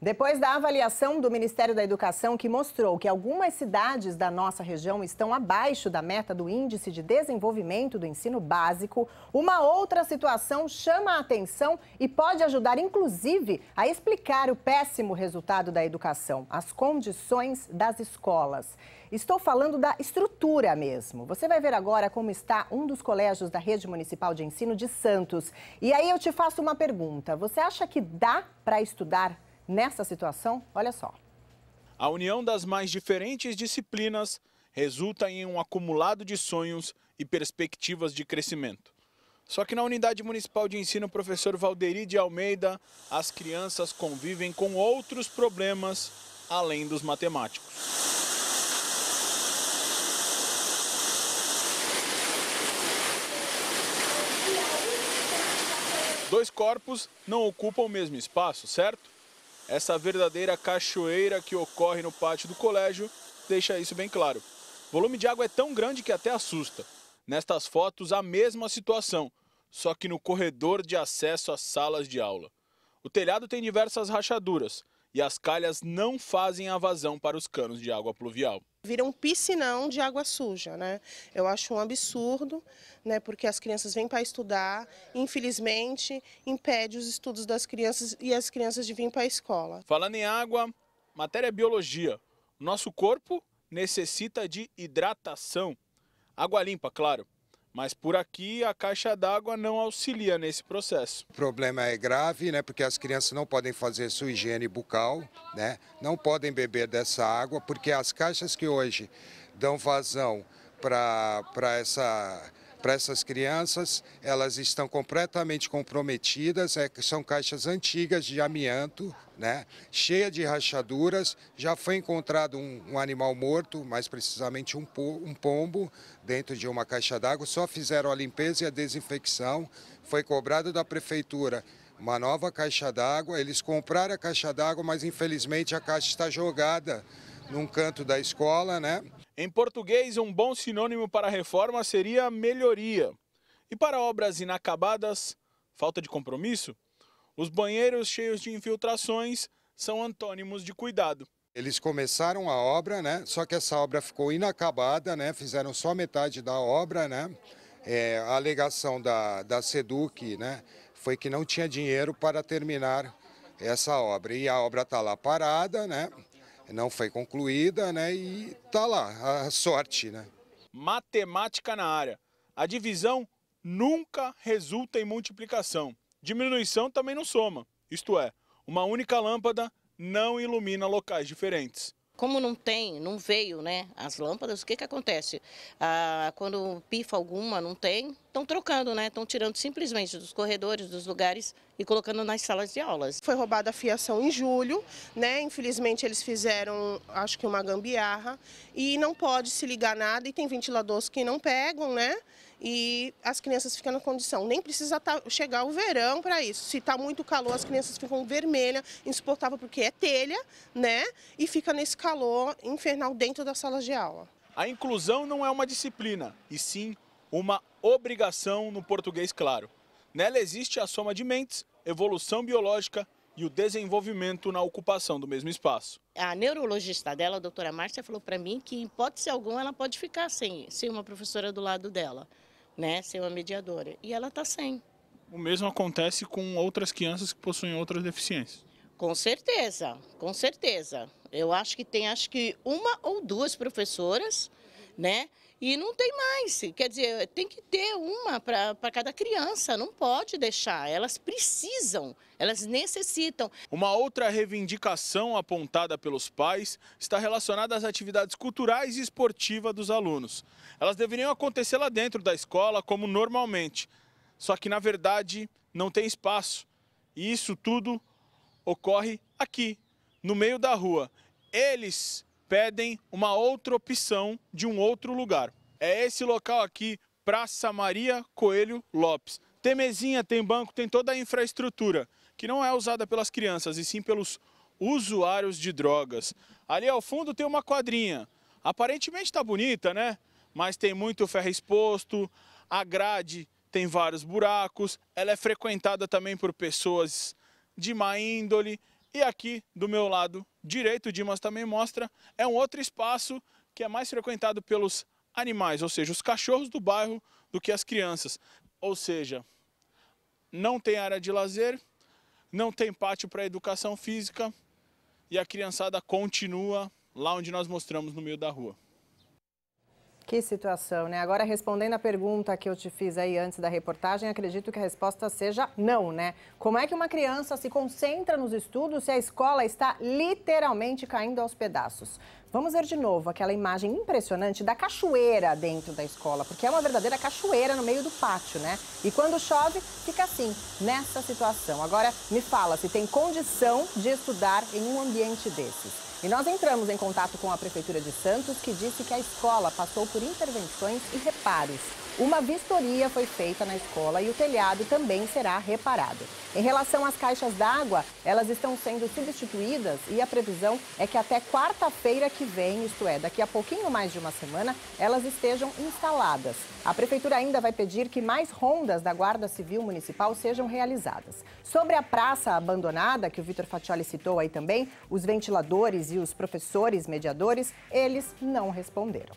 Depois da avaliação do Ministério da Educação, que mostrou que algumas cidades da nossa região estão abaixo da meta do Índice de Desenvolvimento do Ensino Básico, uma outra situação chama a atenção e pode ajudar, inclusive, a explicar o péssimo resultado da educação, as condições das escolas. Estou falando da estrutura mesmo. Você vai ver agora como está um dos colégios da Rede Municipal de Ensino de Santos. E aí eu te faço uma pergunta. Você acha que dá para estudar nessa situação? Olha só. A união das mais diferentes disciplinas resulta em um acumulado de sonhos e perspectivas de crescimento. Só que na Unidade Municipal de Ensino Professor Valderi de Almeida, as crianças convivem com outros problemas além dos matemáticos. Dois corpos não ocupam o mesmo espaço, certo? Essa verdadeira cachoeira que ocorre no pátio do colégio deixa isso bem claro. O volume de água é tão grande que até assusta. Nestas fotos, a mesma situação, só que no corredor de acesso às salas de aula. O telhado tem diversas rachaduras e as calhas não fazem a vazão para os canos de água pluvial. Vira um piscinão de água suja, né? Eu acho um absurdo, né? Porque as crianças vêm para estudar, infelizmente, impede os estudos das crianças e as crianças de vir para a escola. Falando em água, matéria é biologia. O nosso corpo necessita de hidratação. Água limpa, claro. Mas por aqui a caixa d'água não auxilia nesse processo. O problema é grave, né? Porque as crianças não podem fazer sua higiene bucal, né? Não podem beber dessa água, porque as caixas que hoje dão vazão para essas crianças, elas estão completamente comprometidas, são caixas antigas de amianto, né? Cheia de rachaduras. Já foi encontrado um animal morto, mais precisamente um pombo, dentro de uma caixa d'água. Só fizeram a limpeza e a desinfecção. Foi cobrado da prefeitura uma nova caixa d'água. Eles compraram a caixa d'água, mas infelizmente a caixa está jogada num canto da escola, né? Em português, um bom sinônimo para reforma seria melhoria. E para obras inacabadas, falta de compromisso? Os banheiros cheios de infiltrações são antônimos de cuidado. Eles começaram a obra, né? Só que essa obra ficou inacabada, né? Fizeram só metade da obra, né? A alegação da SEDUC, né? Foi que não tinha dinheiro para terminar essa obra. E a obra está lá parada, né? Não foi concluída, né? E tá lá, a sorte, né? Matemática na área. A divisão nunca resulta em multiplicação. Diminuição também não soma. Isto é, uma única lâmpada não ilumina locais diferentes. Como não veio, né, as lâmpadas, o que acontece? Quando pifa alguma, não tem, estão trocando, né? Estão tirando simplesmente dos corredores, dos lugares e colocando nas salas de aulas. Foi roubada a fiação em julho, né? Infelizmente eles fizeram, acho que uma gambiarra, e não pode se ligar nada, e tem ventiladores que não pegam, né? E as crianças ficam na condição. Nem precisa chegar o verão para isso. Se está muito calor, as crianças ficam vermelhas, insuportável, porque é telha, né? E fica nesse calor infernal dentro das salas de aula. A inclusão não é uma disciplina, e sim uma obrigação no português claro. Nela existe a soma de mentes, evolução biológica e o desenvolvimento na ocupação do mesmo espaço. A neurologista dela, a doutora Márcia, falou para mim que, em hipótese alguma, ela pode ficar sem uma professora do lado dela, né, sem uma mediadora. E ela está sem. O mesmo acontece com outras crianças que possuem outras deficiências. Com certeza, com certeza. Eu acho que tem uma ou duas professoras, né? E não tem mais, quer dizer, tem que ter uma para cada criança, não pode deixar, elas precisam, elas necessitam. Uma outra reivindicação apontada pelos pais está relacionada às atividades culturais e esportivas dos alunos. Elas deveriam acontecer lá dentro da escola como normalmente, só que na verdade não tem espaço. E isso tudo ocorre aqui, no meio da rua. Eles pedem uma outra opção de um outro lugar. É esse local aqui, Praça Maria Coelho Lopes. Tem mesinha, tem banco, tem toda a infraestrutura, que não é usada pelas crianças, e sim pelos usuários de drogas. Ali ao fundo tem uma quadrinha. Aparentemente está bonita, né? Mas tem muito ferro exposto, a grade tem vários buracos, ela é frequentada também por pessoas de má índole. E aqui do meu lado direito, o Dimas também mostra, é um outro espaço que é mais frequentado pelos animais, ou seja, os cachorros do bairro do que as crianças. Ou seja, não tem área de lazer, não tem pátio para educação física e a criançada continua lá onde nós mostramos no meio da rua. Que situação, né? Agora, respondendo a pergunta que eu te fiz aí antes da reportagem, acredito que a resposta seja não, né? Como é que uma criança se concentra nos estudos se a escola está literalmente caindo aos pedaços? Vamos ver de novo aquela imagem impressionante da cachoeira dentro da escola, porque é uma verdadeira cachoeira no meio do pátio, né? E quando chove, fica assim, nessa situação. Agora, me fala se tem condição de estudar em um ambiente desses. E nós entramos em contato com a Prefeitura de Santos, que disse que a escola passou por intervenções e reparos. Uma vistoria foi feita na escola e o telhado também será reparado. Em relação às caixas d'água, elas estão sendo substituídas e a previsão é que até quarta-feira que vem, isto é, daqui a pouquinho mais de uma semana, elas estejam instaladas. A Prefeitura ainda vai pedir que mais rondas da Guarda Civil Municipal sejam realizadas. Sobre a praça abandonada, que o Vitor Faccioli citou aí também, os ventiladores e os professores mediadores, eles não responderam.